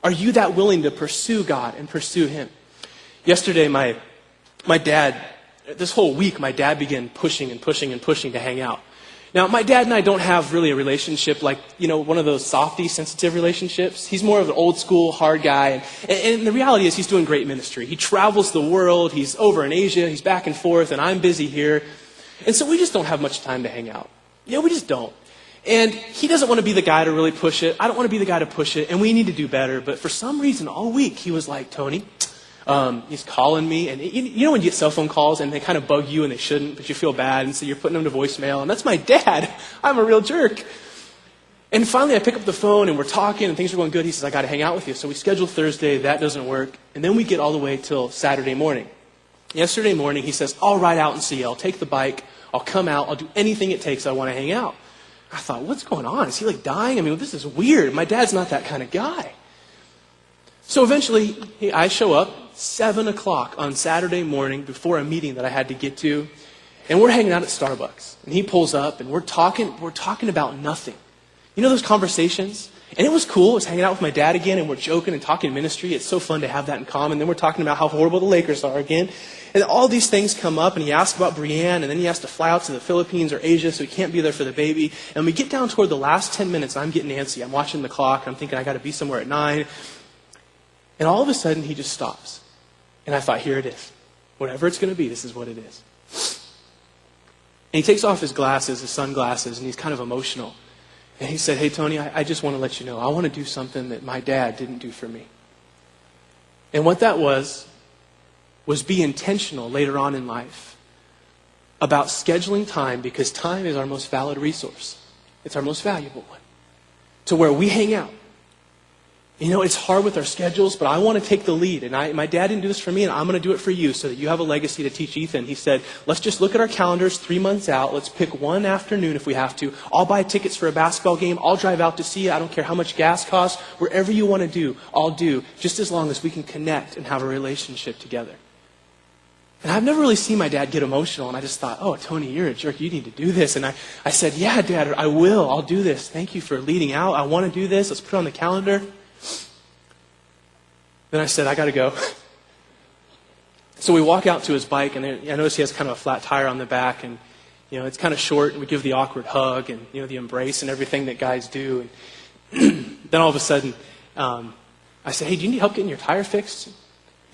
Are you that willing to pursue God and pursue Him? Yesterday, my dad, this whole week, my dad began pushing and pushing and pushing to hang out. Now, my dad and I don't have really a relationship like, one of those softy, sensitive relationships. He's more of an old school, hard guy. And the reality is he's doing great ministry. He travels the world. He's over in Asia. He's back and forth. And I'm busy here. And so we just don't have much time to hang out. We just don't. And he doesn't want to be the guy to really push it. I don't want to be the guy to push it. And we need to do better. But for some reason, all week, he was like, Tony, he's calling me. And you know when you get cell phone calls and they kind of bug you and they shouldn't, but you feel bad. And so you're putting them to voicemail. And that's my dad. I'm a real jerk. And finally, I pick up the phone and we're talking and things are going good. He says, I got to hang out with you. So we schedule Thursday. That doesn't work. And then we get all the way till Saturday morning. Yesterday morning, he says, I'll ride out and see you. I'll take the bike. I'll come out. I'll do anything it takes. I want to hang out. I thought, what's going on? Is he like dying? I mean, this is weird. My dad's not that kind of guy. So eventually, I show up 7 o'clock on Saturday morning before a meeting that I had to get to. And we're hanging out at Starbucks. And he pulls up and we're talking about nothing. You know those conversations? And it was cool. I was hanging out with my dad again and we're joking and talking ministry. It's so fun to have that in common. Then we're talking about how horrible the Lakers are again. And all these things come up and he asks about Brianne and then he has to fly out to the Philippines or Asia so he can't be there for the baby. And we get down toward the last 10 minutes. I'm getting antsy. I'm watching the clock. I'm thinking I got to be somewhere at 9. And all of a sudden he just stops. And I thought, here it is. Whatever it's going to be, this is what it is. And he takes off his glasses, his sunglasses, and he's kind of emotional. And he said, hey, Tony, I just want to let you know, I want to do something that my dad didn't do for me. And what that was be intentional later on in life about scheduling time, because time is our most valid resource. It's our most valuable one. To where we hang out. It's hard with our schedules, but I want to take the lead. And my dad didn't do this for me, and I'm going to do it for you so that you have a legacy to teach Ethan. He said, let's just look at our calendars 3 months out. Let's pick one afternoon if we have to. I'll buy tickets for a basketball game. I'll drive out to see you. I don't care how much gas costs. Wherever you want to do, I'll do, just as long as we can connect and have a relationship together. And I've never really seen my dad get emotional, and I just thought, oh, Tony, you're a jerk. You need to do this. And I said, yeah, Dad, I will. I'll do this. Thank you for leading out. I want to do this. Let's put it on the calendar. Then I said, I got to go. So we walk out to his bike, and I notice he has kind of a flat tire on the back, and it's kind of short, and we give the awkward hug and the embrace and everything that guys do. And then all of a sudden, I said, hey, do you need help getting your tire fixed? And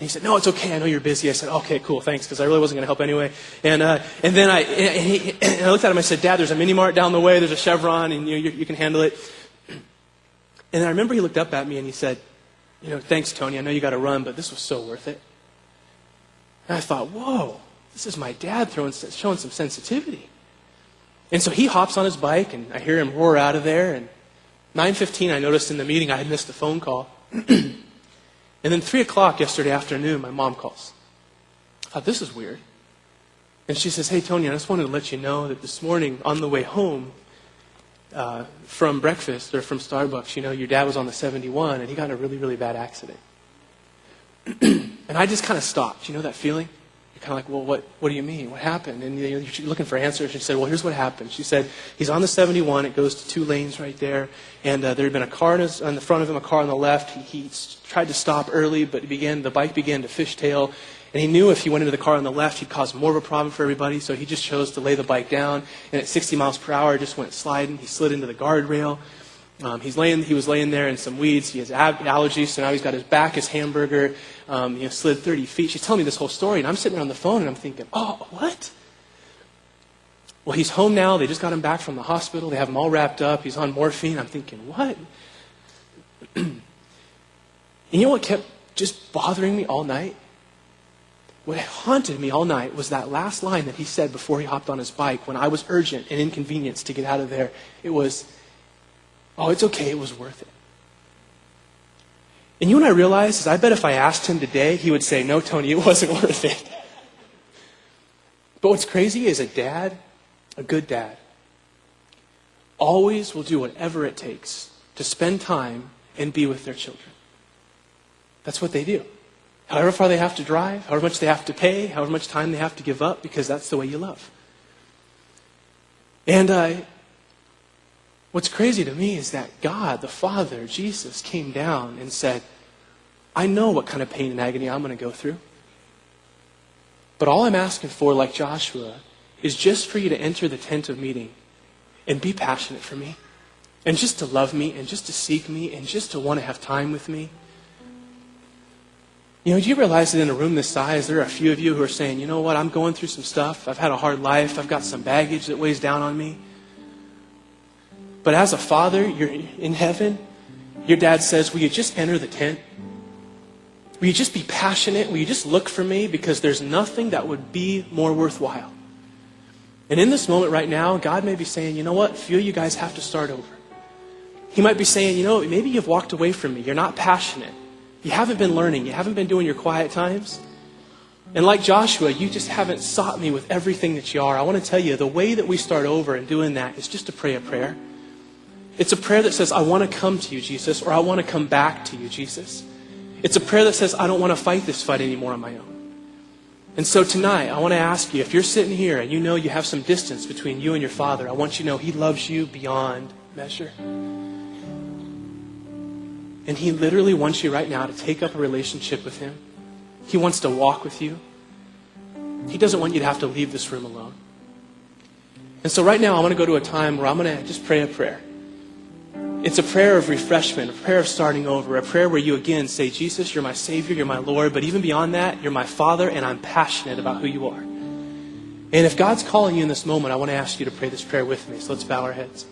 he said, no, it's okay. I know you're busy. I said, okay, cool, thanks, because I really wasn't going to help anyway. And then I looked at him. I said, Dad, there's a mini mart down the way. There's a Chevron, and you can handle it. And I remember he looked up at me and he said, thanks, Tony. I know you got to run, but this was so worth it. And I thought, whoa, this is my dad showing some sensitivity. And so he hops on his bike, and I hear him roar out of there. And 9:15, I noticed in the meeting I had missed a phone call. And then 3 o'clock yesterday afternoon, my mom calls. I thought, this is weird. And she says, hey, Tony, I just wanted to let you know that this morning on the way home from breakfast or from Starbucks, your dad was on the 71 and he got in a really, really bad accident. And I just kind of stopped. You know that feeling? You're kind of like, well, what do you mean? What happened? And you're looking for answers. She said, well, here's what happened. She said, he's on the 71. It goes to 2 lanes right there. And there had been a car on the front of him, a car on the left. He tried to stop early, but the bike began to fishtail. And he knew if he went into the car on the left, he'd cause more of a problem for everybody. So he just chose to lay the bike down. And at 60 miles per hour, it just went sliding. He slid into the guardrail. He was laying there in some weeds. He has allergies, so now he's got his back, his hamburger, slid 30 feet. She's telling me this whole story, and I'm sitting there on the phone, and I'm thinking, oh, what? Well, he's home now. They just got him back from the hospital. They have him all wrapped up. He's on morphine. I'm thinking, what? And you know what kept just bothering me all night? What haunted me all night was that last line that he said before he hopped on his bike when I was urgent and inconvenienced to get out of there. It was, oh, it's okay, it was worth it. And you know what I realized is I bet if I asked him today, he would say, no, Tony, it wasn't worth it. But what's crazy is a good dad, always will do whatever it takes to spend time and be with their children. That's what they do. However far they have to drive, however much they have to pay, however much time they have to give up, because that's the way you love. And what's crazy to me is that God, the Father, Jesus, came down and said, I know what kind of pain and agony I'm going to go through. But all I'm asking for, like Joshua, is just for you to enter the tent of meeting and be passionate for me, and just to love me, and just to seek me, and just to want to have time with me. You know, do you realize that in a room this size, there are a few of you who are saying, you know what, I'm going through some stuff. I've had a hard life. I've got some baggage that weighs down on me. But as a father, you're in heaven, your dad says, will you just enter the tent? Will you just be passionate? Will you just look for me? Because there's nothing that would be more worthwhile. And in this moment right now, God may be saying, you know what? A few of you guys have to start over. He might be saying, you know, maybe you've walked away from me. You're not passionate. You haven't been learning. You haven't been doing your quiet times. And like Joshua, you just haven't sought me with everything that you are. I want to tell you, the way that we start over and doing that is just to pray a prayer. It's a prayer that says, I want to come to you, Jesus, or I want to come back to you, Jesus. It's a prayer that says, I don't want to fight this fight anymore on my own. And so tonight, I want to ask you, if you're sitting here and you know you have some distance between you and your Father, I want you to know He loves you beyond measure. And He literally wants you right now to take up a relationship with Him. He wants to walk with you. He doesn't want you to have to leave this room alone. And so right now, I want to go to a time where I'm going to just pray a prayer. It's a prayer of refreshment, a prayer of starting over, a prayer where you again say, Jesus, you're my Savior, you're my Lord, but even beyond that, you're my Father, and I'm passionate about who you are. And if God's calling you in this moment, I want to ask you to pray this prayer with me. So let's bow our heads.